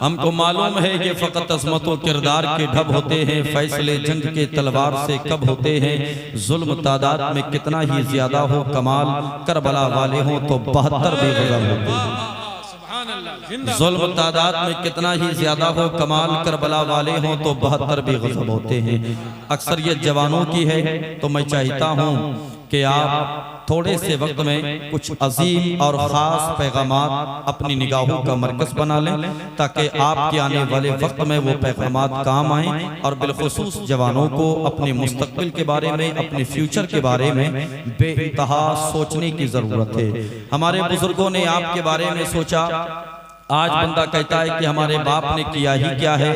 हमको मालूम है ये फ़कत अज़मत व किरदार के ढब होते हैं, फैसले जंग के तलवार से कब होते हैं। जुल्म तादाद में कितना ही ज्यादा हो कमाल, करबला वाले हों तो 72 बेगुज़र होते हैं। जुल्म तादाद में कितना ही ज्यादा हो कमाल, करबला वाले हों तो 72 बेगुज़र होते हैं। अक्सरियत जवानों की है तो मैं चाहता हूँ कि आप थोड़े से वक्त में कुछ अजीम और ख़ास पैगामात अपनी निगाहों का मरकज़ बना लें, ताकि आपके आने वाले वक्त में वो पैगामात काम आएँ और बिलखुसूस जवानों को अपने मुस्तक़बिल के बारे में, अपने फ्यूचर के बारे में बेइंतहा सोचने की ज़रूरत है। हमारे बुजुर्गों ने आपके बारे में सोचा। आज बंदा कहता है कि हमारे बाप ने किया ही क्या है।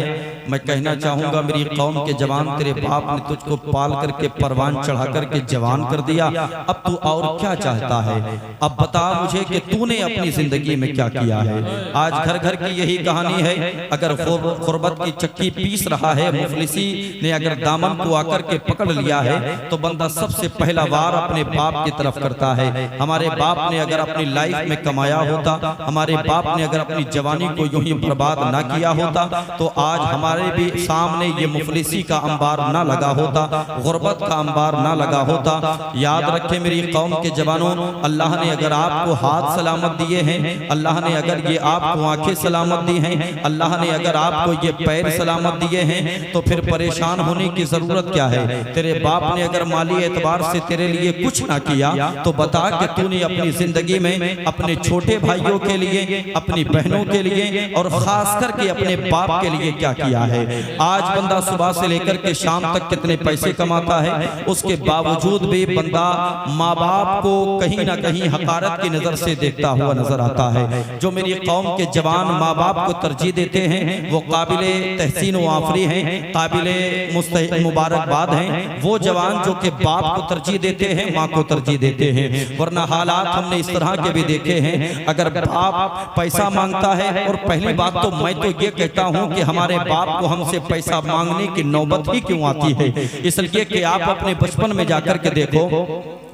मैं कहना चाहूँगा मेरी कौम के जवान, तेरे बाप ने तुझको पाल करके परवान चढ़ा करके जवान कर दिया, अब तू और क्या चाहता है। अब बता मुझे कि तूने अपनी जिंदगी में क्या किया है। आज घर घर की यही कहानी है। अगर गुर्बत की चक्की पीस रहा है, मुफलिसी ने अगर दामन को आकर के पकड़ लिया है, तो बंदा सबसे पहला वार अपने बाप की तरफ करता है। हमारे बाप ने अगर अपनी लाइफ में कमाया होता, हमारे बाप ने अगर अपनी जवानी को यूं ही बर्बाद ना किया होता, तो आज हमारे भी सामने ये मुफलिसी का अंबार ना लगा होता, गुर्बत का अंबार ना लगा होता। याद रखें मेरी कौम के जवानों, अल्लाह ने अगर आपको हाथ सलामत दिए हैं, अल्लाह ने अगर ये आपको आंखें सलामत दी हैं, अल्लाह ने अगर आपको ये पैर सलामत दिए हैं, तो फिर परेशान होने की जरूरत क्या है। तेरे बाप ने अगर माली एतबार से तेरे लिए कुछ ना किया, तो बता कि तूने अपनी जिंदगी में अपने छोटे भाइयों के लिए, अपनी बहनों के लिए और खास करके अपने बाप के लिए क्या किया है। आज बंदा सुबह से लेकर के शाम तक कितने पैसे कमाता है, उसके बावजूद भी बंदा माँ बाप को कहीं ना कहीं हकारत की नजर से देखता हुआ नजर आता है। जो मेरी कौम के जवान माँ बाप को तरजीह देते हैं, वो काबिले तहसीन व आफरी हैं, काबिले मुबारकबाद हैं। वो जवान जो कि बाप को तरजीह देते हैं, माँ को तरजीह देते हैं। वरना हालात हमने इस तरह के भी देखे हैं। अगर बाप पैसा मांगता है, और पहली बात तो मैं तो ये कहता हूं कि हमारे बाप को हमसे पैसा मांगने की नौबत ही क्यों आती है। इसलिए कि आप अपने बचपन में जाकर के देखो,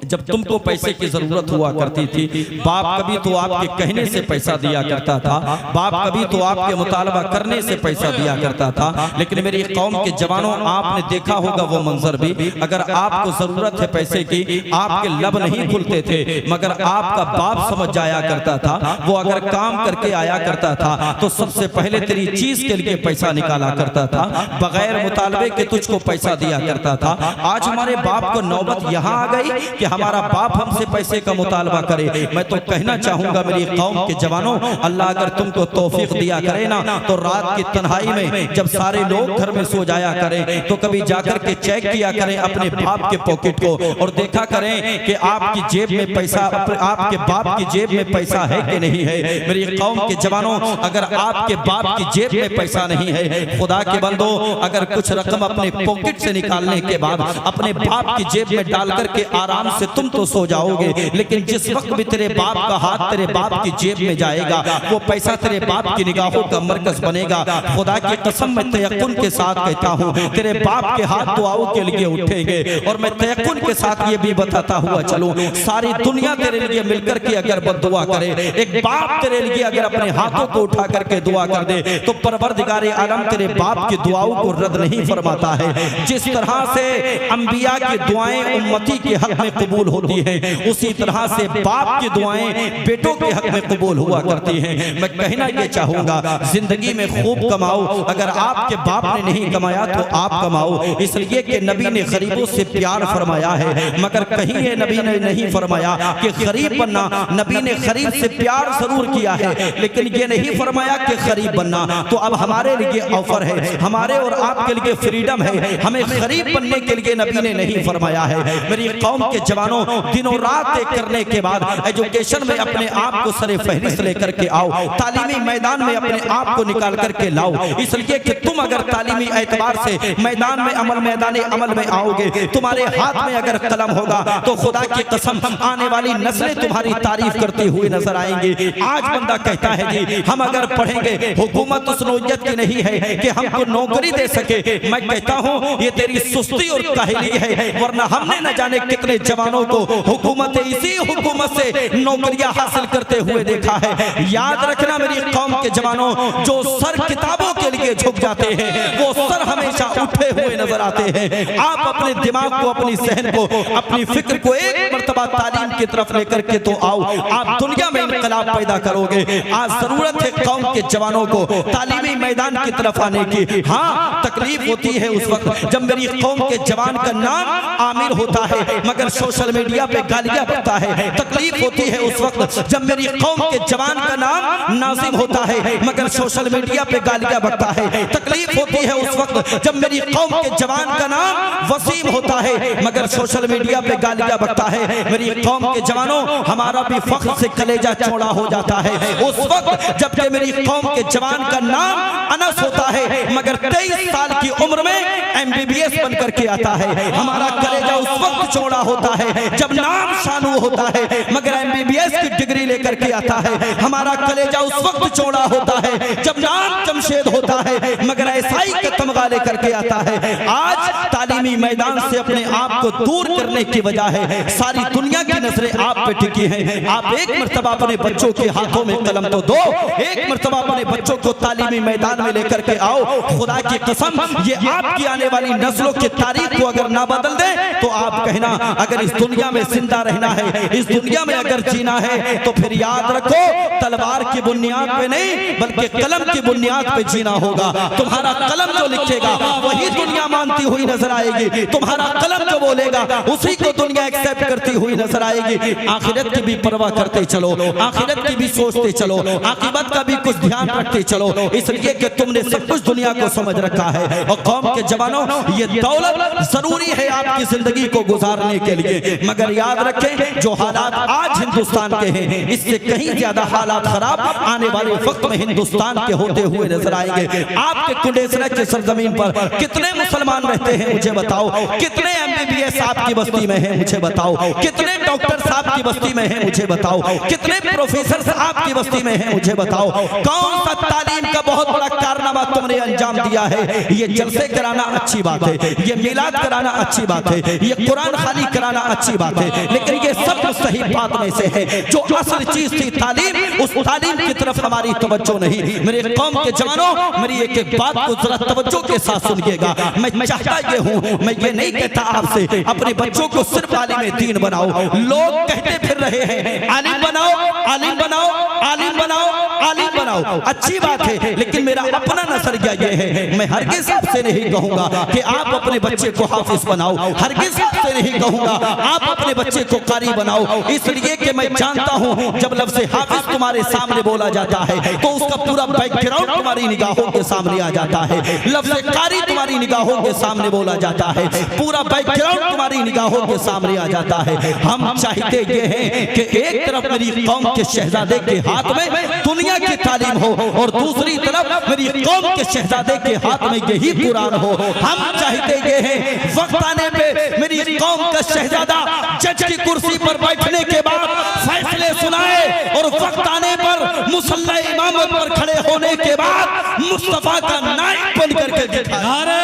जब तुमको पैसे की जरूरत हुआ करती थी, बाप कभी तो आपके कहने से पैसा दिया करता था, बाप कभी तो आपके मुतालबा करने से पैसा दिया करता था। लेकिन मेरी कौम के जवानों, आपने देखा होगा वो मंजर भी, अगर आपको जरूरत है पैसे की, आपके लब नहीं खुलते थे, मगर आपका बाप समझ जाया करता था। वो अगर काम करके आया करता था तो सबसे पहले तेरी चीज के लिए पैसा निकाला करता था, बगैर मुतालबे के तुझको पैसा दिया करता था। आज हमारे बाप को नौबत यहाँ आ गई कि हमारा बाप हमसे पैसे का मुतालबा करे। मैं तो कहना चाहूंगा मेरी कौम के जवानों, अल्लाह अगर तुमको तौफीक दिया करे ना, तो रात की तन्हाई में जब सारे लोग घर में सो जाया करें, तो कभी जाकर के चेक किया करें अपने बाप के पॉकेट को, और देखा करें कि आपकी जेब में पैसा, आपके बाप की जेब में पैसा है कि नहीं है। मेरी कौम के जवानों, अगर आपके बाप की जेब में पैसा नहीं है, खुदा के बंदो, अगर कुछ रकम अपने पॉकेट से निकालने के बाद अपने बाप की जेब में डाल करके आराम से तुम तो सो जाओगे, लेकिन जिस वक्त भी तेरे बाप का हाथ तेरे बाप की जेब में जाएगा, वो पैसा तेरे बाप की निगाहों का मरकज बनेगा। खुदा की कसम मैं तयक्कुन के साथ कहता हूँ, तेरे बाप के हाथ दुआओं के लिए उठेंगे। और मैं तयक्कुन के साथ ये भी बताता हुआ चलूं, सारी दुनिया तेरे लिए मिलकर के अगर बद्दुआ करे, एक बाप तेरे लिए अगर अपने हाथों को उठा करके दुआ कर दे, तो परवरदिगारे आलम तेरे बाप की दुआओं को रद्द नहीं फरमाता है। जिस तरह से अंबिया की दुआएं उम्मती के हक में कबूल होती है, उसी तरह से बाप की दुआएं बेटों के हक में कबूल हुआ करती हैं। मैं कहना ये चाहूंगा, जिंदगी में खूब कमाओ, अगर आपके बाप ने नहीं कमाया तो आप कमाओ। इसलिए कि नबी ने गरीबों से प्यार फरमाया है, मगर कहीं ये नबी ने नहीं फरमाया कि गरीब बनना। नबी ने गरीब से प्यार जरूर किया है, लेकिन ये नहीं फरमाया कि गरीब बनना। तो अब हमारे लिए ऑफर है, हमारे और आपके लिए फ्रीडम है, हमें गरीब बनने के लिए नबी ने नहीं फरमाया है। मेरी कौम के जवानों, दिनों रात एक करने के बाद एजुकेशन में अपने आप को सरे फहरिस्त लेकर के आओ, तालीमी मैदान में अपने आप को निकाल करके लाओ। इसलिए कि तुम अगर तालीमी एतबार से मैदान में मैदान अमल में आओगे, तुम्हारे हाथ में अगर कलम होगा, तो खुदा की कसम आने वाली नस्लें तुम्हारी तारीफ करती हुई नजर आएंगी। आज बंदा कहता है जी हम अगर पढ़ेंगे, हुकूमत उस नौयत की नहीं है कि हमको नौकरी दे सके। मैं कहता हूँ ये तेरी सुस्ती और काहिली है, वरना हमने न जाने कितने जवान जवानों को हुकूमत इसी हुकूमत से नौकरियां हासिल करते हुए देखा है। याद रखना मेरी कौम के जवानों, जो सर किताबों के लिए झुक जाते हैं वो सर हमेशा उठे हुए नजर आते हैं। आप अपने दिमाग को, अपनी सहन को, अपनी फिक्र को एक मर्तबा तालीम की तरफ लेकर के तो आओ, आप दुनिया में इनकलाब पैदा करोगे। आज जरूरत है कौम के जवानों को तालीमी मैदान की तरफ आने की। हाँ, तकलीफ होती है उस वक्त जब मेरी कौम के जवान का नाम आमिर होता है मगर सोशल मीडिया पे गालियां बकता है। तकलीफ होती है उस वक्त जब मेरी कौम के जवान का नाम नाजिम होता है मगर सोशल मीडिया पे गालियां बकता है। तकलीफ होती है उस वक्त जब मेरी कौम के जवान का नाम वसीम होता है मगर सोशल मीडिया पे गालियां बकता है। मेरी कौम के जवानों, हमारा भी फख्र से कलेजा चौड़ा हो जाता है उस वक्त जबकि मेरी कौम के जवान का नाम अनस होता है मगर 23 साल की उम्र में MBBS बन करके आता है। हमारा कलेजा उस वक्त चौड़ा होता है जब नाम शानू होता है मगर MBBS की डिग्री लेकर के आता है। हमारा कलेजा उस वक्त चौड़ा होता है जब नाम जमशेद होता है मगर ऐसाई का तमगा लेकर के आता है। आज तालीमी मैदान से अपने आप को दूर करने की वजह है सारी दुनिया की नजरें आप पे टिकी हैं। आप एक मर्तबा अपने बच्चों के हाथों में कलम तो दो, एक मर्तबा अपने बच्चों को तालीमी मैदान में लेकर के आओ। खुदा की कसम, ये आपकी आने वाली नस्लों की तारीख को अगर ना बदल दे तो आप कहना अगर इस दुनिया में जिंदा रहना है, इस दुनिया में अगर जीना है तो फिर याद रखो तलवार की बुनियाद पे नहीं बल्कि कलम की बुनियाद पे जीना होगा। तुम्हारा कलम जो लिखेगा वही दुनिया मानती हुई नजर आएगी, तुम्हारा कलम जो बोलेगा उसी को दुनिया एक्सेप्ट करती हुई नजर आएगी। आखिरत की भी परवाह करते चलो, आखिरत की भी सोचते चलो, आखिरत का भी कुछ ध्यान रखते चलो, इसलिए कि तुमने सब कुछ दुनिया को समझ रखा है। और कौम के जवानों, ये दौलत जरूरी है आपकी जिंदगी को गुजारने के लिए मगर याद रखें जो हालात आज हिंदुस्तान के हैं इससे कहीं ज्यादा हालात खराब आने वाले वक्त में हिंदुस्तान के होते हुए नजर आएंगे। आपके कुंडेसरा की सरजमीन पर कितने मुसलमान रहते हैं मुझे बताओ, कितने MBBS आपकी बस्ती में है मुझे बताओ, कितने डॉक्टर साहब की बस्ती में है मुझे बताओ, कितने प्रोफेसर साहब की बस्ती में है मुझे बताओ। कौन सा तालीम का बहुत बड़ा कारनामा तुमने अंजाम दिया है? ये जलसे कराना अच्छी बात है, ये मिलाद कराना अच्छी बात है, ये कुरान खानी कराना अच्छी बात है, लेकिन ये सब सही बात में से है जो असल चीज थी तालीम, उस तालीम की तरफ हमारी तवज्जो नहीं। मेरे कौम के जवानों, मेरी एक एक बात को जरा तवज्जो के साथ सुनिएगा। मैं चाहता ये हूँ, मैं ये नहीं कहता आपसे अपने बच्चों को सिर्फ आलिम दीन बनाओ। लोग कहते फिर रहे हैं आलिम बनाओ, आलिम बनाओ, आलिम बनाओ, आलिम बनाओ, अच्छी बात है, लेकिन मेरा अपना नजरिया ये है, मैं हरगिज़ आपसे नहीं कहूंगा कि आप अपने बच्चे को हाफिज बनाओ, हरगिज़ आपसे नहीं कहूंगा आप अपने बच्चे को कारी बनाओ, इसलिए कि मैं जानता हूं जब लफ्ज़ हाफिज तुम्हारे सामने बोला जाता है तो उसका पूरा बैकग्राउंड तुम्हारी निगाहों के सामने आ जाता है। लफ्ज़ कारी तुम्हारी निगाहों के सामने बोला जाता है, पूरा बैकग्राउंड तुम्हारी निगाहों के सामने आ जाता है। हम चाहते ये हैं कि एक तरफ मेरी कौम के शहजादे के हाथ में दुनिया की तालीम हो और दूसरी तरफ मेरी कौम के शहजादे के हाथ में यही कुरान हो। हम चाहते ये हैं वक्त आने पे मेरी कौम का शहजादा जज की कुर्सी पर बैठने के बाद फैसले सुनाए और वक्त आने पर मुसल्ला इमामत पर खड़े होने के बाद मुस्तफा का नायक बन करके दिखाए। नारे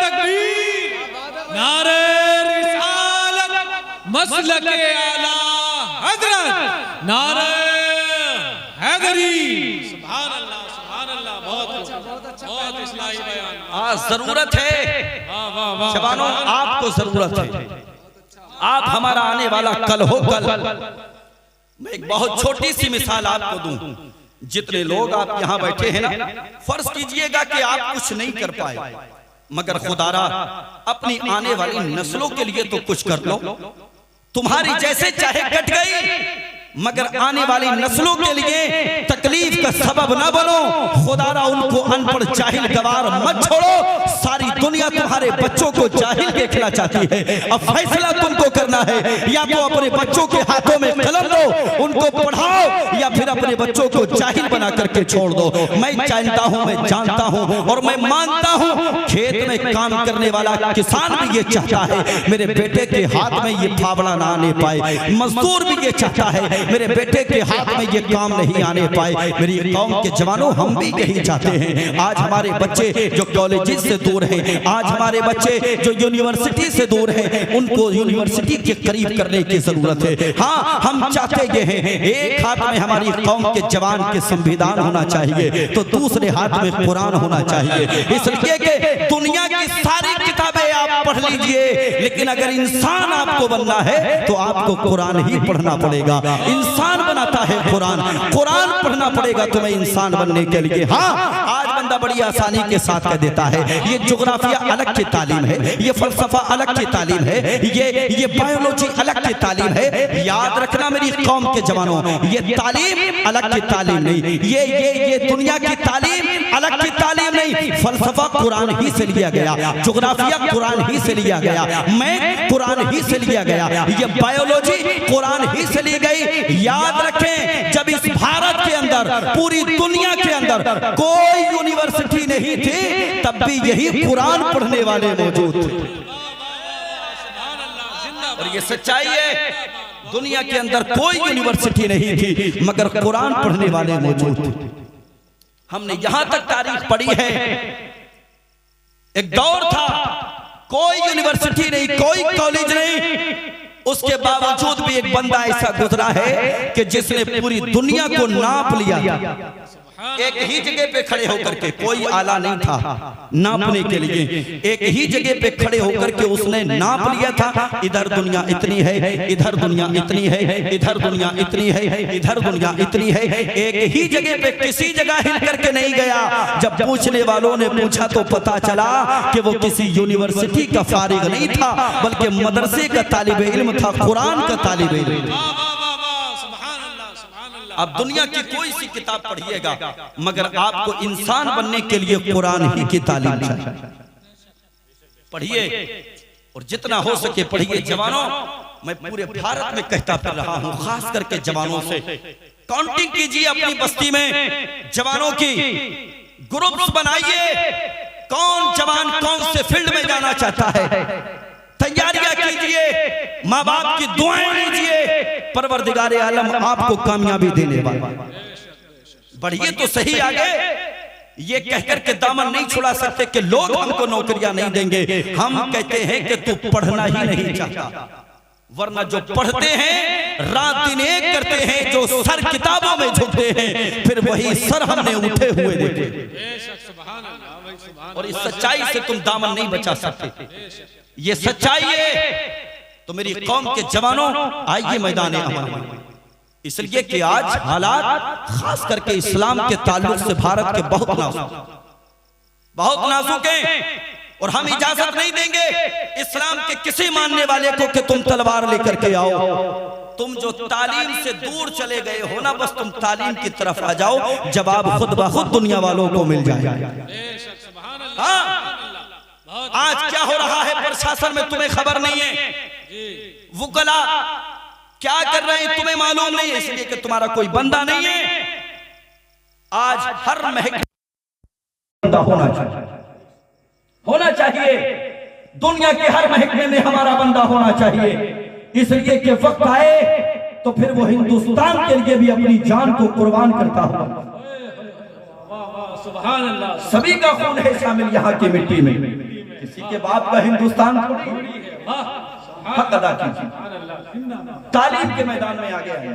तकबीर, नारे रिसालत, मसलके आला हजरत, नारे हैदरी। सुभान अल्लाह, सुभान अल्लाह, बहुत इस्लाही बयान। जरूरत है जवानों, आपको जरूरत है, आप हमारा आने वाला कल हो। कल मैं एक बहुत छोटी सी मिसाल आपको दूं। जितने लोग आप यहां बैठे हैं ना, फर्ज कीजिएगा कि आप कुछ नहीं कर पाए मगर खुदारा अपनी आने वाली नस्लों के लिए तो कुछ कर लो। तुम्हारी जैसे चाहे कट गई मगर आने वाली नस्लों के लिए तकलीफ का सबब न बनो। खुदारा उनको अनपढ़ जाहिल गवार मत छोड़ो। सारी दुनिया तुम्हारे बच्चों को जाहिल देखना चाहती है। अब फैसला तुमको करना है, या तो अपने बच्चों के हाथों में कलम दो, उनको पढ़ाओ, या फिर अपने बच्चों को जाहिल बना करके छोड़ दो। मैं जानता हूँ, मैं जानता हूँ और मैं मानता हूँ खेत में काम करने वाला किसान भी ये चाहता है मेरे बेटे के हाथ में ये फावड़ा ना आने पाए। मजदूर भी ये चाहता है मेरे बेटे के हाथ में ये काम नहीं आने पाए। मेरी कौम के जवानों, हम भी यही चाहते हैं। आज हमारे बच्चे जो कॉलेजेस से दूर हैं, आज हमारे बच्चे जो यूनिवर्सिटी से दूर हैं, उनको यूनिवर्सिटी के करीब करने की जरूरत है। हाँ, हम चाहते ये हैं, एक हाथ में हमारी कौम के जवान के संविधान होना चाहिए तो दूसरे हाथ में कुरान होना चाहिए। इसलिए कि दुनिया की सारी किताबें आप पढ़ लीजिए, लेकिन अगर इंसान आपको बनना है तो आपको कुरान ही पढ़ना पड़ेगा। इंसान बनाता है कुरान, कुरान पढ़ना पड़ेगा तुम्हें इंसान बनने के लिए। हाँ, आज बंदा बड़ी आसानी के साथ कह देता है ये ज्योग्राफिया अलग की तालीम है, ये फलसफा अलग की तालीम है, ये बायोलॉजी अलग की तालीम है। याद रखना मेरी कौम के जवानों, ये तालीम अलग की तालीम नहीं, ये दुनिया की तालीम अलग की तालीम नहीं। फलसफा कुरान ही से लिया गया, ज्योग्राफिया कुरान ही से लिया गया, मैथ कुरान ही से लिया गया, ये बायोलॉजी कुरान ही से ली गई। याद रखें, जब इस भारत के अंदर, पूरी दुनिया के अंदर कोई यूनिवर्सिटी नहीं थी, तब भी यही कुरान पढ़ने वाले मौजूद थे। और ये सच्चाई है, दुनिया के अंदर कोई यूनिवर्सिटी नहीं थी मगर कुरान पढ़ने वाले मौजूद थे। हमने यहां तक तारीख पढ़ी है, एक दौर था कोई यूनिवर्सिटी नहीं, कोई कॉलेज नहीं, उसके बावजूद भी एक बंदा ऐसा गुजरा है कि जिसने पूरी दुनिया को नाप लिया। एक ही जगह पे खड़े होकर के, कोई आला नहीं था नापने के लिए, एक ही जगह पे खड़े होकर के उसने नाप लिया था। इधर दुनिया इतनी है, इधर दुनिया इतनी है, इधर दुनिया इतनी है, इधर दुनिया इतनी है। एक ही जगह पे किसी जगह हिल करके नहीं गया। जब पूछने वालों ने पूछा तो पता चला कि वो किसी यूनिवर्सिटी का फारिग नहीं था, बल्कि मदरसे का तालिब इल्म था, कुरान का तालिब इल्म। आप दुनिया की कोई सी किताब पढ़िएगा, मगर आपको इंसान बनने के लिए कुरान ही की तालीम चाहिए। पढ़िए और जितना हो सके पढ़िए। जवानों, मैं पूरे भारत में कहता फिर रहा हूं, खास करके जवानों से काउंटिंग कीजिए अपनी बस्ती में जवानों की, ग्रुप्स बनाइए, कौन जवान कौन से फील्ड में जाना चाहता है, तैयारियां कीजिए, माँ बाप की दुआएं लीजिए, परवरदिगारे आलम आपको कामयाबी देने वाला। बढ़िए तो सही आगे, ये कहकर के दामन नहीं छुड़ा सकते कि लोग हमको नौकरियां नहीं देंगे। हम कहते हैं कि तू पढ़ना ही नहीं चाहता, वरना जो पढ़ते हैं रात दिन एक करते हैं, जो सर किताबों में झुकते हैं, फिर वही सर हमने उठे हुए देखे। और इस सच्चाई से तुम दामन नहीं बचा सकते, ये सच्चाई है। तो मेरी कौम के जवानों, आइए मैदाने अमल में। इसलिए कि आज हालात खास करके इस्लाम के ताल्लुक से भारत के बहुत नाजुक हैं, और हम इजाजत नहीं देंगे इस्लाम के किसी मानने वाले को कि तुम तलवार लेकर के आओ। तुम जो तालीम से दूर चले गए हो ना, बस तुम तालीम की तरफ आ जाओ, जवाब खुद ब खुद दुनिया वालों को मिल जाएगा। हाँ, आज क्या हो रहा है प्रशासन में तुम्हें खबर नहीं है, वुकला क्या कर रहे हैं तुम्हें मालूम नहीं है, इसलिए कि तुम्हारा कोई बंदा नहीं है। आज हर महकमे बंदा होना चाहिए, दुनिया के हर महकमे में हमारा बंदा होना चाहिए। इसलिए कि वक्त आए तो फिर वो हिंदुस्तान के लिए भी अपनी जान को कुर्बान करता होगा। सभी का खून है शामिल यहाँ की मिट्टी में, किसी के बाप का हिंदुस्तान हक अदा कीजिए। तालीम के मैदान में आगे आइए,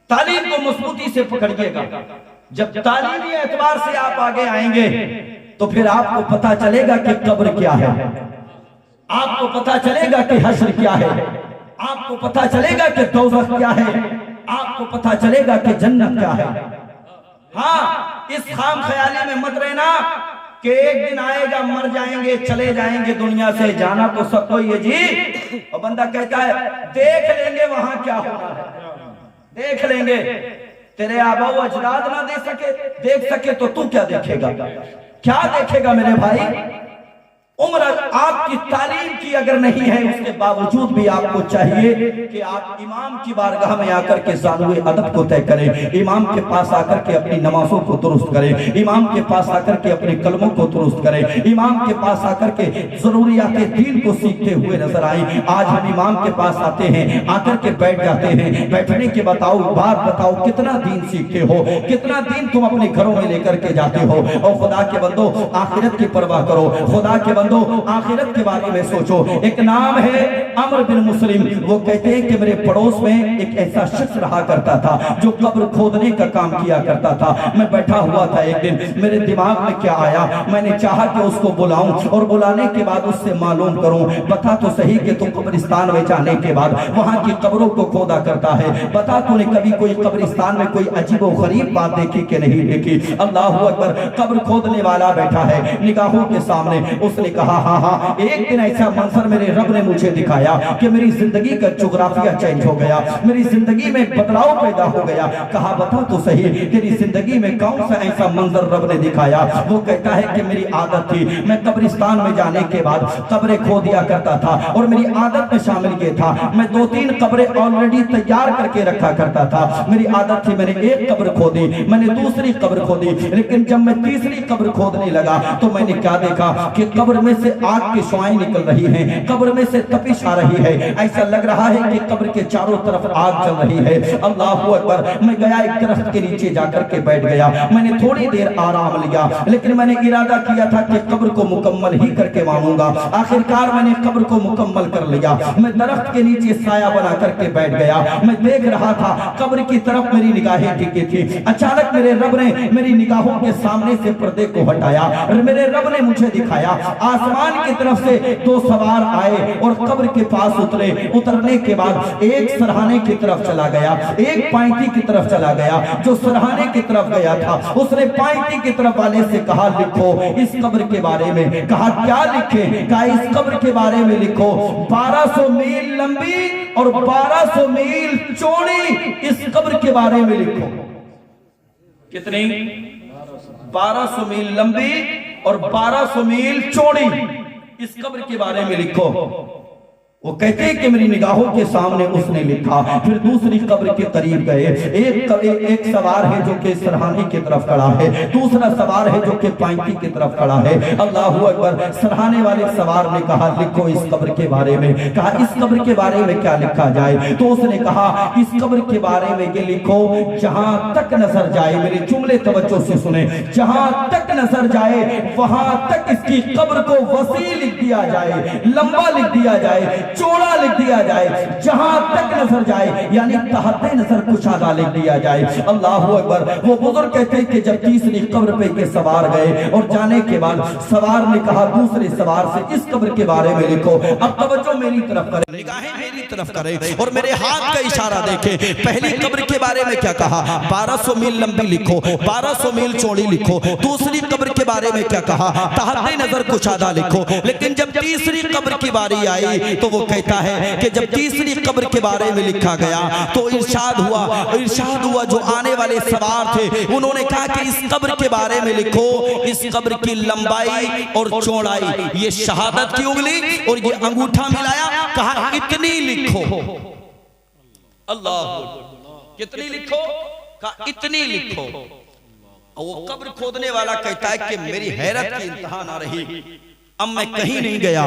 तालीम को मजबूती से पकड़िएगा। जब तालीमी एतबार से आप आगे आएंगे तो फिर आपको पता चलेगा कि कब्र क्या है, आपको पता चलेगा कि हश्र क्या है, आपको पता चलेगा कि दोज़ख क्या है, आपको पता चलेगा कि जन्नत क्या है। हाँ, इस खाम ख्याली में मत रहना कि एक दिन आएगा मर जाएंगे चले जाएंगे दुनिया से, जाना तो सबको ये जी। और बंदा कहता है देख लेंगे वहां क्या होना है, देख लेंगे। तेरे आबा अजदाद ना देख सके तो तू क्या देखेगा, क्या देखेगा मेरे भाई? उम्र आपकी तालीम की अगर नहीं है, उसके बावजूद भी आपको चाहिए कि आप इमाम की बारगाह में आकर के ज़ानुए अदब को तय करें, इमाम के पास आकर के अपनी नमाजों को दुरुस्त करें, इमाम के पास आकर के अपने कलमों को दुरुस्त करें, इमाम के पास आकर के जरूरियात दीन को सीखते हुए नजर आए। आज हम इमाम के पास आते हैं, आकर के बैठ जाते हैं, बैठने के बात बताओ कितना दीन सीखते हो, कितना दीन तुम अपने घरों में लेकर के जाते हो। और खुदा के बंदो आखिरत की परवाह करो, खुदा के बंदो आखिरत के बारे में सोचो। एक नाम है अमर बिन मुस्लिम, वो कहते हैं कि मेरे पड़ोस में एक ऐसा शख्स रहा करता था जो कब्र खोदने का काम किया करता था। मैं बैठा हुआ था, एक दिन मेरे दिमाग में क्या आया, मैंने चाहा कि उसको बुलाऊं और बुलाने के बाद उससे मालूम करूं, बता तो सही कि तू कब्रिस्तान में जाने के बाद वहां की कब्रों को खोदा करता है, बता तूने कभी कोई कब्रिस्तान में कोई अजीब व गरीब बात देखी कि नहीं देखी। अल्लाह अकबर, कब्र खोदने वाला बैठा है निगाहों के सामने। उसने कहा हाँ, एक दिन ऐसा मंजर मेरे रब ने मुझे दिखाया कि मेरी जिंदगी का जोग्राफिया चेंज हो गया, मेरी जिंदगी में बदलाव पैदा हो गया। कहा बता तो सही तेरी जिंदगी में कौन सा ऐसा मंजर रब ने दिखाया। वो कहता है कि मेरी आदत थी, मैं कब्रिस्तान में जाने के बाद कब्रें खो दिया करता था और मेरी आदत में शामिल ये था, मैं 2-3 कब्रें ऑलरेडी तैयार करके रखा करता था। मेरी आदत थी, मैंने एक कब्र खोदी, मैंने दूसरी कब्र खोदी, लेकिन जब मैं तीसरी कब्र खोदने लगा तो मैंने क्या देखा कि कब्र में से आग की शुआएं निकल रही हैं, कब्र में से तपिश आ रही है, ऐसा लग रहा है कि कब्र के चारों तरफ आग चल रही है। अल्लाह अकबर, मैं गया एक दरख्त के नीचे जाकर के बैठ गया, मैंने थोड़ी देर आराम लिया, लेकिन मैंने इरादा किया था कि कब्र को मुकम्मल ही करके मानूंगा। आखिरकार मैंने कब्र को मुकम्मल कर लिया, मैं दरख्त के नीचे साया बना करके बैठ गया। मैं देख रहा था कब्र की तरफ मेरी निगाहें टिकी थी। अचानक मेरे रब ने मेरी निगाहों के सामने से पर्दे को हटाया और मेरे रब ने मुझे दिखाया आसमान की तरफ से 2 सवार आए और कब्र के पास उतरे। उतरने के बाद एक सरहाने की तरफ चला गया, एक पाइती की तरफ चला गया। जो सरहाने की तरफ गया था उसने पाइती की तरफ वाले से कहा लिखो इस कब्र के बारे में। कहा क्या लिखे? कहा इस कब्र के बारे में लिखो 1200 मील लंबी और 1200 मील चौड़ी इस कब्र के बारे में लिखो। कितनी? 1200 मील लंबी और 1200 मील चौड़ी इस कब्र के बारे में लिखो। वो कहते हैं कि मेरी निगाहों के सामने उसने लिखा। फिर दूसरी कब्र के करीब गए, एक सवार है जो कि सरहाने की तरफ खड़ा है, दूसरा सवार है जो कि पाइती की तरफ खड़ा है। अल्लाह अकबर, सरहाने वाले सवार ने कहा लिखो इस कब्र के बारे में। कहा इस कब्र के बारे में क्या लिखा जाए? तो उसने कहा इस कब्र के बारे में ये लिखो जहां तक नजर जाए, मेरे जुमले तवज्जो से सुने, जहां तक नजर जाए वहां तक इसकी कब्र को वसी लिख दिया जाए, लंबा लिख दिया जाए, चौड़ा लिख दिया जाए, जहां तक नजर जाए, यानी तहते नजर कुशादा लिख दिया जाए। अल्लाह अकबर। वो बुजुर्ग कहते हैं कि जब तीसरी कब्र पे के सवार गए और जाने के बाद सवार ने कहा दूसरे सवार से इस कब्र के बारे में लिखो। अब तवज्जो मेरी तरफ करें, निगाहें मेरी तरफ करें और मेरे हाथ का इशारा देखें। पहली कब्र के बारे में क्या कहा? 1200 मील लंबी लिखो, 1200 मील चौड़ी लिखो। दूसरी कब्र के बारे में क्या कहा? तहते नजर कुशादा लिखो। लेकिन जब तीसरी कब्र की बारी आई तो वो कहता है कि जब तीसरी कब्र के बारे में लिखा गया तो इरशाद हुआ जो आने वाले सवार थे उन्होंने कहा कि इस कब्र के बारे में लिखो इस कब्र की लंबाई और चौड़ाई, ये शहादत की उंगली और ये अंगूठा मिलाया, कहा इतनी लिखो। अल्लाह, कितनी लिखो? कहा इतनी लिखो। वो कब्र खोदने वाला कहता है कि मेरी हैरत की इंतहा ना रही। अब मैं कहीं नहीं गया,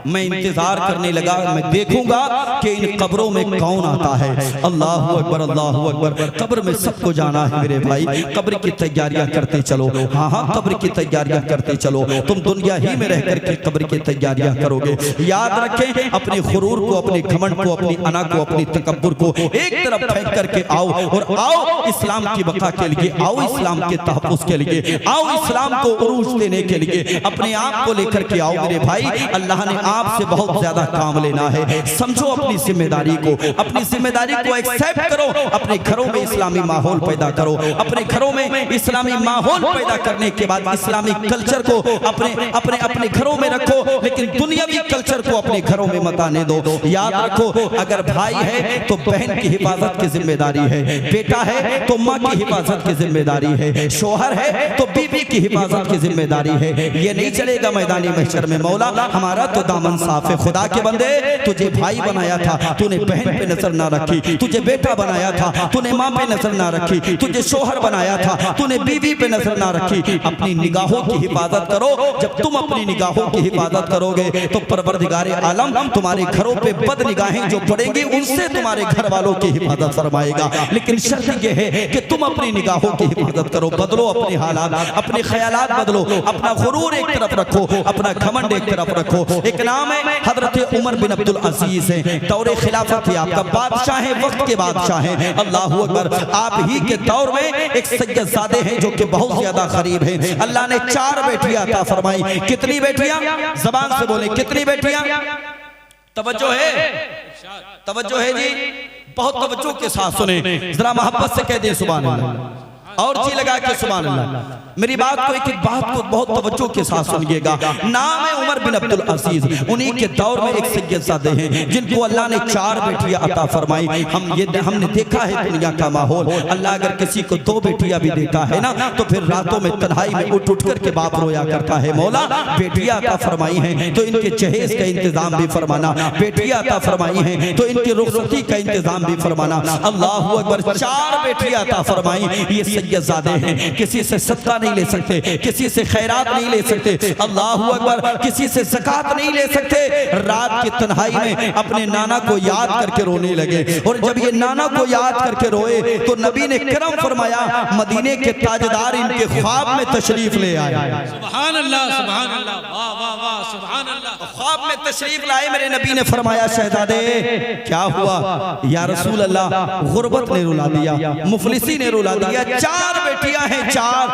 मैं इंतजार करने लगा, मैं देखूंगा कि इन कब्रों में कौन आता है। अल्लाह अकबर, अल्लाह अकबर। कब्र में सबको जाना है मेरे भाई, कब्र की तैयारियां करते चलो। हाँ, कब्र की तैयारियां करते चलो। तुम दुनिया ही में रह करके कब्र की तैयारियां करोगे। याद रखें, अपने गुरूर को, अपने घमंड को, अपनी अना को, अपनी तकब्बुर को एक तरफ फेंक करके आओ और आओ इस्लाम की बका के लिए, आओ इस्लाम के तहफ्फुज़ के लिए, आओ इस्लाम को उरूज देने के लिए अपने आप को लेकर आओ मेरे भाई। अल्लाह ने आपसे बहुत ज्यादा काम लेना है। समझो अपनी जिम्मेदारी को, अपनी जिम्मेदारी को एक्सेप्ट करो। अपने घरों में इस्लामी माहौल पैदा करो, अपने घरों में इस्लामी माहौल पैदा करने के बाद इस्लामी कल्चर को अपने अपने अपने घरों में रखो, लेकिन दुनियावी कल्चर को अपने घरों में मत आने दो। याद रखो, अगर भाई है तो बहन की हिफाजत की जिम्मेदारी है, बेटा है तो माँ की हिफाजत की जिम्मेदारी है, शोहर है तो बीवी की हिफाजत की जिम्मेदारी है। ये नहीं चलेगा मैदानी महशर में मौला हमारा तो दामन साफ है। खुदा के बंदे तुझे भाई बनाया था, तूने बहन पे नजर ना रखी, तुझे बेटा बनाया था, तूने माँ पे नजर ना रखी, तुझे शोहर बनाया था, तूने बीवी पे नजर ना रखी। अपनी निगाहों की हिफाजत करो। जब तुम अपनी निगाहों की हिफाजत करोगे तो परवरदिगार आलम तुम्हारे घरों पे बद निगाहें जो पड़ेंगी उनसे तुम्हारे घर वालों की हिफाजत फरमाएगा। लेकिन शर्त यह है कि तुम अपनी निगाहों की हिफाजत करो। बदलो अपने हालात, अपने ख्यालात बदलो, अपना गुरूर एक तरफ रखो, अपना घमंड एक तरफ रखो। एक नाम है हजरत उमर बिन अब्दुल अजीज है, दौरे खिलाफत है, आपका बादशाह है, वक्त के बादशाह है। अल्लाह अकबर। आप ही के दौर में एक सैयदजादे हैं जो कि बहुत ज्यादा गरीब हैं। अल्लाह ने 4 बेटियां अता फरमाई। कितनी बेटियां? जबान से बोले कितनी बेटियां? तवज्जो है, तवज्जो है जी, बहुत तवज्जो के साथ सुने, जरा मोहब्बत से कह दे सुभान अल्लाह और जी लगा के सुभान अल्लाह। मेरी बात को एक एक बात को बहुत तवज्जो के साथ सुनिएगा। नाम है उमर बिन अब्दुल अजीज। उन्हीं के दौर में एक सैयदजादे हैं जिनको अल्लाह ने 4 बेटियां अता फरमाई। हमने देखा है दुनिया का माहौल। अल्लाह अगर किसी को 2 बेटियां भी देता है ना तो फिर रातों में तन्हाई में उठ करके बाप रोया करता है, मौला बेटियां अता फरमाई हैं तो इनके जहेज का इंतजाम भी फरमाना, बेटियां अता फरमाई हैं तो इनकी रुखसती का इंतजाम भी फरमाना। अल्लाह अकबर। 4 बेटियां अता फरमाई। ये सैयदजादे हैं, किसी से सदका नहीं ले सकते, किसी से खैरात नहीं ले सकते, अल्लाह अकबर, किसी से ज़कात नहीं ले सकते। रात की तन्हाई में अपने नाना को याद करके रोने लगे और जब ये नाना को याद करके रोए तो नबी ने करम फरमाया, मदीने के ताजदार इनके ख्वाब में तशरीफ ले आए। सुभान अल्लाह, सुभान अल्लाह, वाह वाह वाह, सुभान अल्लाह। ख्वाब में तशरीफ लाए। मेरे नबी ने फरमाया, शहजादे क्या हुआ? या रसूल अल्लाह, गुर्बत ने रुला दिया, मुफलिसी ने रुला दिया। 4 बेटियां हैं, 4,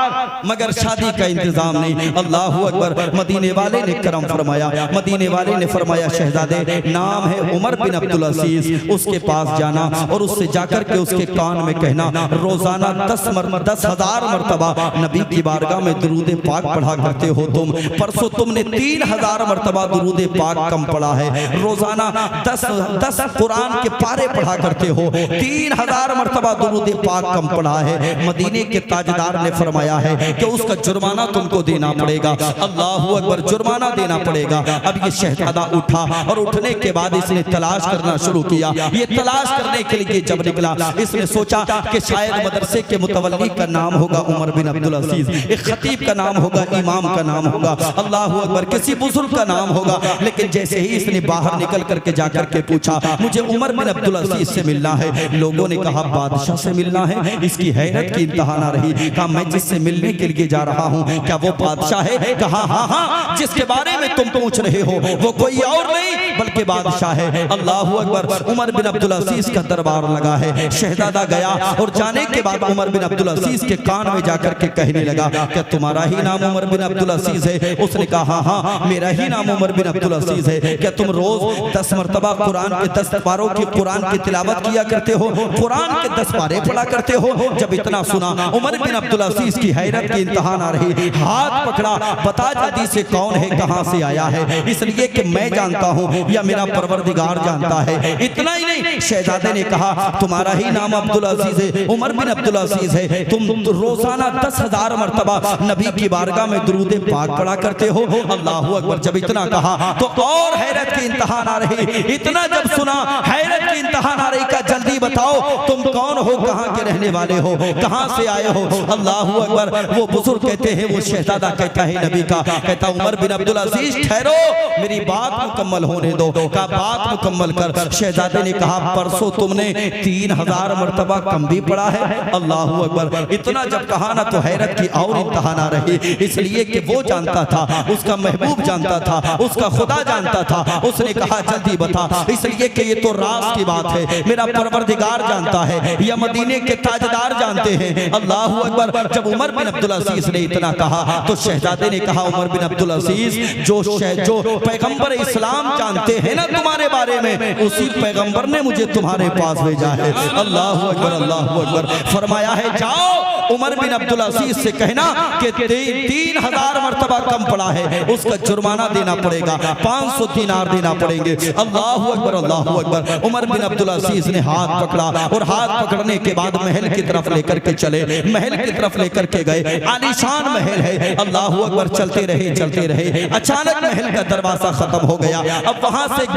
मगर शादी का इंतजाम नहीं। अल्लाह अकबर। मदीने वाले ने करम फरमाया, मदीने वाले ने फरमाया, शहजादे नाम है उमर बिन अब्दुल अजीज, उसके पास जाना और उससे जाकर के उसके कान में कहना, रोजाना 10,000 मरतबा नबी की बारगाह में दुरूद पाक पढ़ा करते हो तुम। परसों तुमने 3,000 मरतबा दुरूद पाक कम पढ़ा है। रोजाना 10 कुरान के पारे पढ़ा करते हो, 3,000 मरतबा दुरूद पाक कम पढ़ा है। मदीने के ताजदार ने फरमाया है कि उसका जुर्माना तुमको देना पड़ेगा। अल्लाह अकबर। जुर्माना देना पड़ेगा। अब ये शहजादा उठा और उठने के बाद इसने तलाश करना शुरू किया। ये तलाश करने के लिए जब निकला इसने सोचा कि शायद मदरसे के मुतवल्ली का नाम होगा उमर बिन अब्दुल अजीज, एक खतीब का नाम होगा, इमाम का नाम होगा, अल्लाह अकबर, किसी बुजुर्ग का नाम होगा। लेकिन जैसे ही इसने बाहर निकल करके जाकर के पूछा, मुझे उमर बिन अब्दुल अजीज से मिलना है। लोगों ने कहा बादशाह से मिलना है? इसकी हैरत की इंतहा ना रही। कहा मैं जिससे मिलने के लिए जा रहा हूँ क्या वो बादशाह है? कहा हाँ हाँ, जिसके बारे में तुम पूछ रहे हो वो कोई और नहीं बल्कि बादशाह है। अल्लाह अकबर। उमर बिन अब्दुल अजीज का दरबार लगा है। शहजादा गया और जाने के बाद उमर बिन अब्दुल अजीज के कान में जाकर के कहने लगा, क्या तुम्हारा ही नाम उमर बिन अब्दुल अजीज है? उसने कहा हाँ हाँ, मेरा ही नाम उमर बिन अब्दुल अजीज है। क्या तुम रोज 10 मरतबा कुरान के 10 पारों की कुरान की तिलावत किया करते हो, कुरान के 10 पारे पढ़ा करते हो? जब इतना सुना उमर बिन अब्दुल अजीज की हैरत की इंतहा ना रही। हाथ पकड़ा, बता जल्दी से कौन है, कहां से आया है? इसलिए कि मैं जानता हूं या मेरा परवरदिगार जानता है। इतना ही नहीं, शहजादे ने कहा तुम्हारा ही नाम अब्दुल अजीज है, उमर बिन अब्दुल अजीज है। तुम रोजाना 10,000 मरतबा नबी की बारगाह में दुरूद पाक पढ़ा करते हो। अल्लाह अकबर। जब इतना कहा तो और हैरत की इंतहा ना रही। इतना जब सुना हैरत की इंतहा ना रही। का जल्दी बताओ तुम कौन हो, कहां के रहने वाले हो, कहां से आए हो? अल्लाह अकबर। वो बुजुर्ग कहते हैं, वो शहजादा कहता है नबी का, कहता उमर बिन अब्दुल अजीज ठहरो, मेरी बात मुकम्मल होने दो। का बात मुकम्मल कर। शहजादे ने कहा परसों तुमने 3,000 मरतबा कम भी पढ़ा है। अल्लाह अकबर। इतना जब कहा ना तो हैरत की और इंतहा ना रही। इसलिए कि वो जानता था, उसका महबूब जानता था, उसका खुदा जानता था। उसने कहा जल्दी बता, इसलिए कि ये तो राज की बात है, मेरा परवरदिगार जानता है या मदीने के ताजदार जानते हैं। अल्लाह अकबर। जब उमर बिन अब्दुल अजीज ने इतना कहा तो शहजादे ने कहा उमर बिन अब्दुल अजीज, जो पैगंबर इस्लाम जानते हैं ना तुम्हारे बारे में, उसी पैगंबर ने मुझे तुम्हारे पास भेजा है। अल्लाह अकबर, अल्लाह अकबर। फरमाया है जाओ उमर बिन अब्दुल अजीज से कहना कि 3,000 मरतबा कम पड़ा है, उसका जुर्माना देना पड़ेगा, 500 दीनार देना पड़ेंगे। अल्लाह अकबर, अल्लाह अकबर। उमर बिन अब्दुल अजीज ने हाथ पकड़ा और हाथ पकड़ने के बाद महल की तरफ लेकर के चले चले, महल की तरफ लेकर के गए। आलीशान महल है, अल्लाह अकबर। चलते रहे, अचानक महल का दरवाजा खत्म हो गया। अब वहां से एक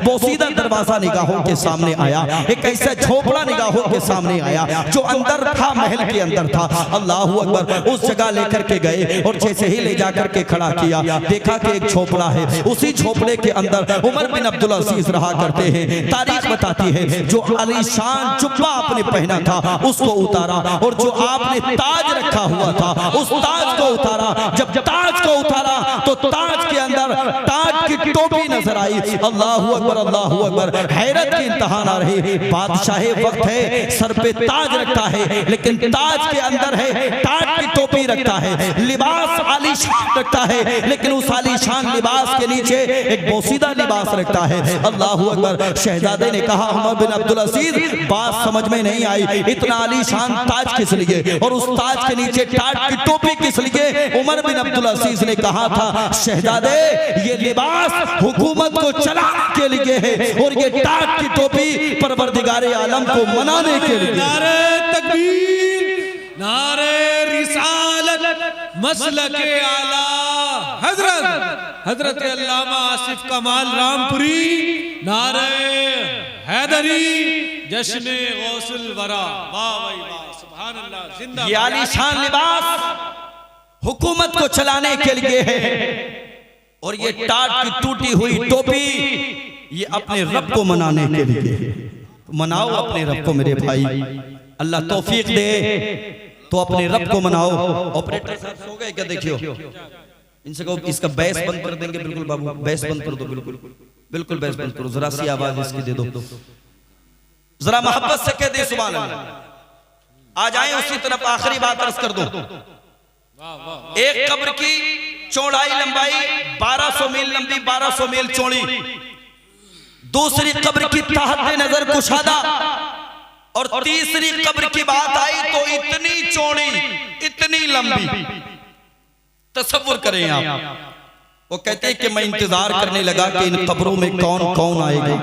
बोसीदा दरवाजा निगाहों के सामने आया, एक ऐसा झोपड़ा निगाहों के सामने आया जो अंदर था, महल के अंदर था। अल्लाह अकबर। उस जगह लेकर के गए और जैसे ही ले जाकर के खड़ा किया, देखा कि एक झोपड़ा है। उसी झोपड़े के अंदर उमर बिन अब्दुल अजीज रहा करते हैं। तारीख बताती है जो आलीशान जुब्बा आपने पहना था उसको उतारा, और जो आपने ताज रखा हुआ था उस ताज को उतारा। जब ताज को उतारा तो ताज के अंदर ताज की टोपी नजर आई। अल्लाह अकबर, अल्लाह अकबर। हैरत की इंतहा ना रही। बादशाह वक्त है, सर पे ताज रखता है, लेकिन ताज के अंदर है ताज की टोपी रखता है, लिबास आलीशान रखता है, लेकिन उस आलीशान लिबास के नीचे एक बोसीदा लिबास रखता है। अल्लाह अकबर। शहजादे ने कहा उमर बिन अब्दुल अजीज, बात समझ में नहीं आई, इतना आलीशान ताज किस लिए और उस ताज के नीचे ताज की टोपी किस लिए? उमर बिन अब्दुल अजीज ने कहा था, शहजादे ये लिबास हुकूमत को चलाने के लिए है और ये ताज की टोपी परवरदिगारे आलम को मनाने के लिए। नारे तकबीर, नारे रिसालत, मसलके आला हजरत अल्लामा आसिफ कमाल रामपुरी, नारे हैदरी, जश्न गौसुल वरा। वाह भाई वाह, सुभान अल्लाह। जिंदा ये आलीशान लिबास हुकूमत को चलाने के लिए है और ये टाट की टूटी हुई टोपी ये अपने रब को मनाने के लिए है। मनाओ अपने रब को मेरे भाई, अल्लाह तौफीक दे तो अपने रब को मनाओ। ऑपरेटर साहब सो गए क्या? देखियो इनसे कहो इसका बैस बंद कर देंगे। बिल्कुल बाबू, बैस बंद कर दो, बिल्कुल बैस बंद करो। जरा सी आवाज इसकी दे दो, जरा मोहब्बत से कह दे सुभान अल्लाह। आ जाए उसी तरफ। आखिरी बात अर्ज कर दो। एक कब्र की चौड़ाई लंबाई 1200 मील लंबी, 1200 मील चौड़ी। दूसरी कब्र की तहत नजर कुशादा, और तीसरी कब्र की बात आई तो इतनी चौड़ी, इतनी लंबी। तसव्वुर करें आप। वो कहते हैं कि मैं इंतजार करने लगा कि इन कब्रों में कौन कौन आएगा।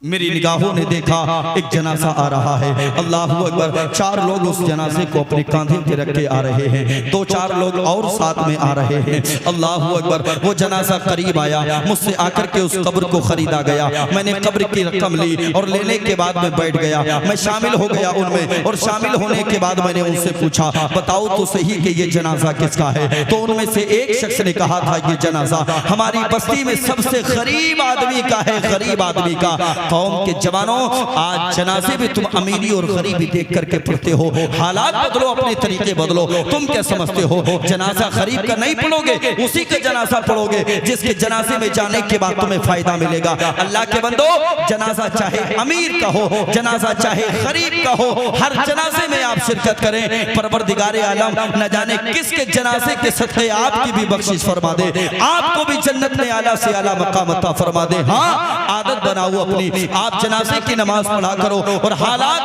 मेरी निगाहों ने देखा एक जनाजा आ रहा है। अल्लाह अकबर। 4 लोग उस जनाजे को अपने कांधे पे रख के आ रहे हैं, 2-4 लोग और साथ में आ रहे हैं। अल्लाह अकबर। वो जनाजा करीब आया, मुझसे आकर के उस कब्र को खरीदा गया। मैंने कब्र की रकम ली और लेने के बाद मैं बैठ गया, मैं शामिल हो गया उनमें। और शामिल होने के बाद मैंने उनसे पूछा, बताओ तो सही कि ये जनाजा किसका है? तो उनमें से एक शख्स ने कहा था, ये जनाजा हमारी बस्ती में सबसे गरीब आदमी का है, गरीब आदमी का। कौम के जवानों, आज जनाजे में तुम अमीरी और गरीबी देख करके पढ़ते हो। हालात बदलो, अपने तरीके बदलो। तुम क्या समझते हो जनाजा गरीब का नहीं पढ़ोगे, उसी का जनाजा पढ़ोगे जिसके जनाजे में जाने के बाद तुम्हें फायदा मिलेगा। अल्लाह के बंदो, जनाजा चाहे अमीर का हो, जनाजा चाहे गरीब का हो, हर जनाजे में आप शिरकत करें। परवरदिगारे आलम न जाने किसके जनाजे के सदक़े आपकी भी बख्शिश फरमा दे, आपको भी जन्नत में आला से आला मकाम अता फरमा दे। हाँ, आदत बनाओ अपनी, आप जनाजे की नमाज पढ़ा करो और हालात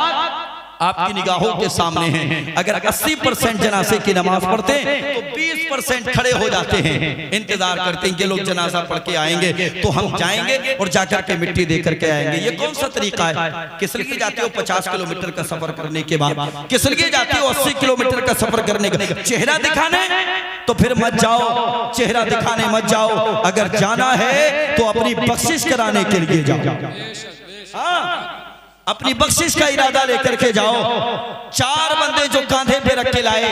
आपकी निगाहों के सामने हैं। अगर 80% जनाजे की नमाज पढ़ते हैं तो 20% खड़े हो जाते हैं, इंतजार करते हैं कि लोग जनाजा पढ़ के आएंगे तो हम जाएंगे और जाकर के मिट्टी दे करके आएंगे। ये कौन सा तरीका है? किस लिए जाते हो 50 किलोमीटर का सफर करने के बाद? किस लिए जाते हो 80 किलोमीटर का सफर करने का? चेहरा दिखाने? तो फिर मत जाओ, चेहरा दिखाने मत जाओ। अगर जाना है तो अपनी बख्शिश कराने के लिए जाओ। अपनी बख्शिश का इरादा लेकर के जाओ। 4 बंदे जो कांधे पे रख के लाए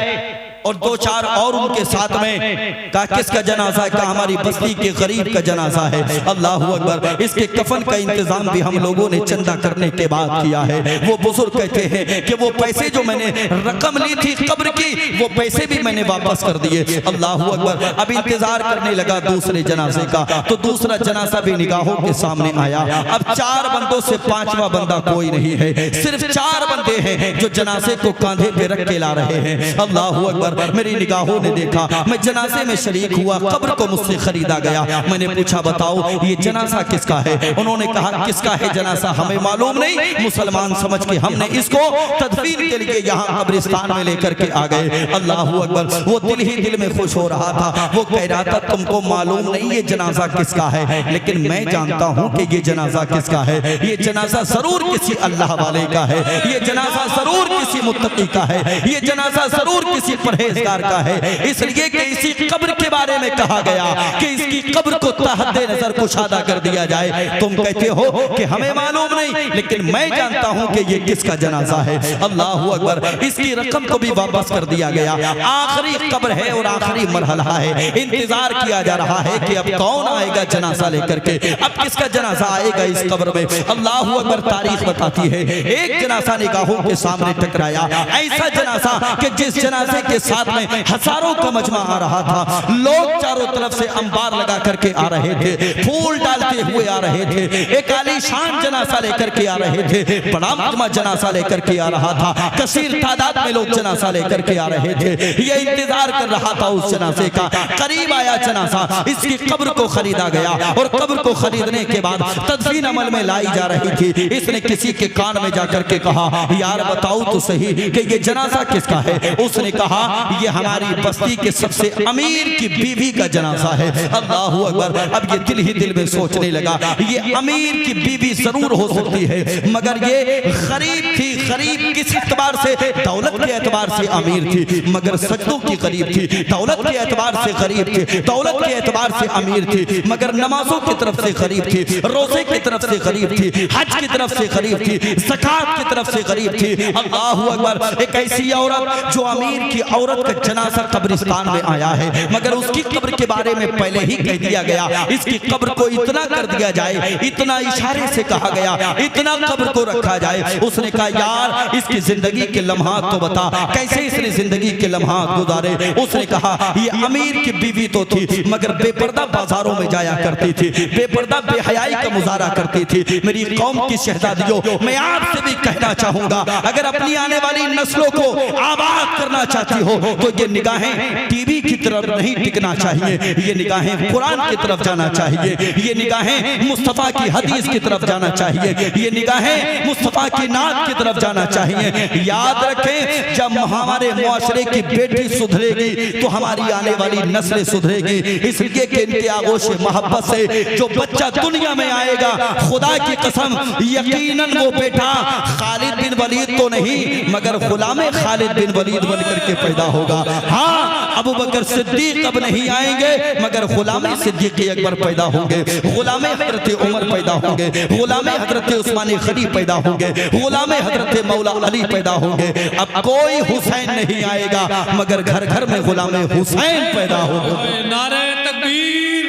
और 2-4 और उनके साथ में कहा किसका जनाजा है? कहा हमारी बस्ती के गरीब का जनाजा है। अल्लाह अकबर। इसके कफन का इंतजाम भी हम लोगों ने चंदा करने के बाद किया है। वो बुजुर्ग कहते हैं कि वो पैसे जो मैंने रकम ली थी कब्र की, वो पैसे भी मैंने वापस कर दिए। अल्लाह अकबर। अब इंतजार करने लगा दूसरे जनाजे का, तो दूसरा जनाजा भी निगाहों के सामने आया। अब 4 बंदों से 5वां बंदा कोई नहीं है, सिर्फ 4 बंदे हैं जो जनाजे को कांधे पे रख के ला रहे हैं। अल्लाह अकबर। अकबर, मेरी निगाहों ने देखा, मैं जनाजे में शरीक हुआ, कब्र को मुझसे खरीदा गया। मैंने पूछा बताओ ये जनाजा किसका है? उन्होंने कहा किसका है जनाजा हमें मालूम नहीं, मुसलमान समझ के हमने इसको तदफीन के लिए यहाँ कब्रिस्तान में लेकर के आ गए। अल्लाह अकबर, वो दिल ही दिल में खुश हो रहा था, वो कह रहा था तुमको मालूम नहीं ये जनाजा किसका है, लेकिन मैं जानता हूँ कि ये जनाजा किसका है। ये जनाजा जरूर किसी अल्लाह वाले का है, ये जनाजा जरूर किसी मुत्तकी का है, ये जनाजा जरूर किसी परहेजगार का है। इसलिए कि इसी कब्र के बारे में कहा गया कि इसकी कब्र को तहद्दे नजर कुशादा कर दिया जाए। तुम कहते हो कि हमें मालूम नहीं, लेकिन मैं जानता हूं कि ये किसका जनाजा है। अल्लाह अकबर, इसकी रकम को भी वापस कर दिया गया। आखिरी कब्र है और आखिरी मरहला है, इंतजार किया जा रहा है कि अब कौन आएगा जनाजा लेकर के, अब किसका जनाजा आएगा इस कब्र में। अल्लाह अकबर, तारीख बताती है एक जनाजा निगाहों के सामने टकराया, ऐसा जनाजा कि जिस जनाजे के साथ में हजारों का मजमा आ रहा था, लोग चारों तरफ से अंबार लगा करके आ रहे थे, फूल डालते हुए आ रहे थे, एक आलीशान जनाजा लेकर के आ रहे थे, बड़ा मजमा जनाजा लेकर के आ रहा था, कसीर तादाद में लोग जनाजा लेकर के आ रहे थे। ये इंतजार कर रहा था उस जनाजे का। करीब आया जनाजा, इसकी कब्र को खरीदा गया और कब्र को खरीदने के बाद तदफीन अमल में लाई जा रही थी। इसने किसी के कान में जाकर के कहा यार बताओ तो सही कि ये जनाजा किसका है। उसने कहा ये हमारी बस्ती के सबसे अमीर की बीवी का जनाजा है। अल्लाह अकबर, अब ये दिल ही दिल में सोचने लगा ये अमीर की बीवी जरूर हो सकती है, मगर ये गरीब थी। गरीब किस एतबार से? दौलत के एतबार से अमीर थी, मगर सजदों की गरीब थी। दौलत के एतबार से गरीब थी, दौलत के एतबार से अमीर थी, मगर नमाजों की तरफ से गरीब थी, रोजे की तरफ से गरीब थी, हज की तरफ से गरीब थी, ज़कात की तरफ से गरीब थी। अल्लाह अकबर, एक ऐसी औरत जो अमीर की औरत का जनाजा कब्रिस्तान में आया है, मगर उसकी कब्र के बारे में पहले ही कह दिया गया इसकी कब्र को इतना कर दिया जाए, इतना इशारे से कहा गया, इतना कब्र को रखा जाए। उसने कहा यार इसकी जिंदगी के लम्हात तो बता, कैसे इसने जिंदगी के लम्हात गुजारे। उसने कहा ये अमीर की बीवी तो थी, मगर बेपर्दा बाजारों में जाया करती थी, बेपर्दा बेहयाई का मुजाहरा करती थी। मेरी कौम की शहजादियों, मैं आपसे भी कहना चाहूंगा अगर अपनी आने वाली नस्लों को आबाद करना चाहती हो तो ये निगाहें टीवी की तरफ नहीं टिकना चाहिए, ये निगाहें कुरान की तरफ जाना चाहिए, ये निगाहें मुस्तफा की हदीस की तरफ जाना चाहिए, ये निगाहें मुस्तफा की नात की तरफ जाना चाहिए। याद रखें जब हमारे मुआशरे की बेटी सुधरेगी तो हमारी आने वाली नस्लें सुधरेगी। इसलिए कि इनके आगोश मोहब्बत से जो बच्चा दुनिया में आएगा, खुदा की कसम यकीनन वो बेटा खालिद बिन वलीद तो नहीं मगर गुलामे खालिद बिन वलीद बनकर के पैदा होगा। हाँ, अबू बकर सिद्दीक अब नहीं आएंगे मगर गुलामे सिद्दीक अकबर पैदा होंगे, गुलामे हजरत उमर पैदा होंगे, गुलामे हजरत उस्मान गनी पैदा होंगे, गुलामे हजरत मौला अली पैदा होंगे। अब कोई हुसैन नहीं आएगा मगर घर घर में गुलामे हुसैन पैदा होगा। नारे तकबीर,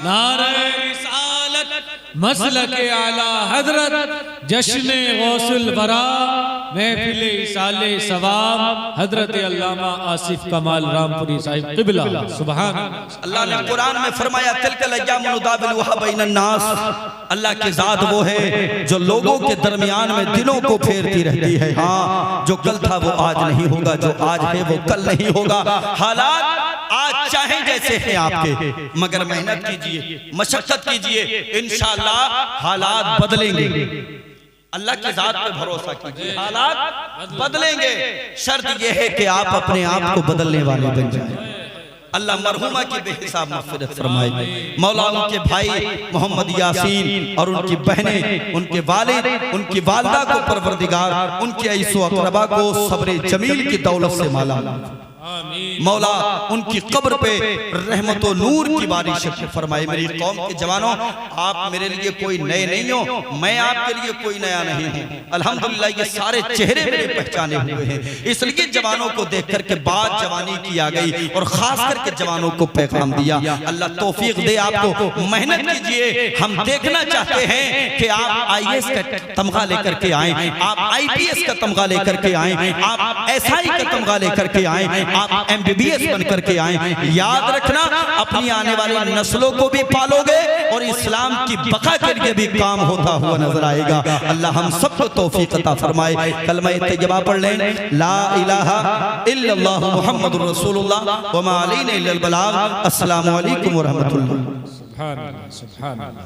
नारे रिसालत, मसलके आला हजरत, जश्न गौसुल वरा, महफिल इसाले सवाब, हजरत अल्लामा आसिफ कमाल रामपुरी साहिब क़िबला। सुभान अल्लाह ने कुरान में फरमाया तिलकल अय्याम नुदाविलुहा बैनन नास। अल्लाह की जात वो है जो लोगों के दरमियान में दिनों को फेरती रहती है। हाँ, जो कल था वो आज नहीं होगा, जो आज है वो कल नहीं होगा। हालात आज चाहे जैसे हैं आपके, मगर मेहनत कीजिए, मशक्कत कीजिए, इंशाअल्लाह हालात बदलेंगे। अल्लाह की जात पे भरोसा कीजिए, हालात बदलेंगे। शर्त यह है कि आप अपने आप को बदलने वाले बन जाएं। अल्लाह मरहुमा की बेहिसाब मग़फ़िरत फरमाए। मौला उनके भाई मोहम्मद यासीन और उनकी बहनें, उनके वालिद, उनकी वालदा को परवरदिगार उनके ऐसो अक़रबा को सब्र जमील की दौलत से माला मौला उनकी कब्र पे रहमत और नूर की बारिश फरमाए। मेरी कौम के जवानों, आप मेरे लिए कोई नए नहीं हो, मैं आपके लिए कोई नया नहीं हूँ। अल्हम्दुलिल्लाह ये सारे चेहरे मेरे पहचाने हुए हैं, इसलिए जवानों को देख करके बात जवानी की आ गई और खास करके जवानों को पैगाम दिया। अल्लाह तौफीक दे आपको, मेहनत कीजिए। हम देखना चाहते हैं कि आप IAS का तमगा लेकर के आए, आप IPS का तमगा लेकर के आए, आप SI का तमगा लेकर के आए। आप MBBS बन करके आए। याद रखना, अपनी आने वाली नस्लों को भी पालोगे और इस्लाम की बका के लिए भी काम होता हुआ नजर आएगा। अल्लाह हम सबको तौफीक अता फरमाए। कलमा तैयबा पढ़ लें, ला इलाहा इल्लल्लाह मुहम्मदुर रसूलुल्लाह व मा अलैना इल्लल बलाग। अस्सलामु अलैकुम व रहमतुल्लाह। सुभान अल्लाह, सुभान अल्लाह।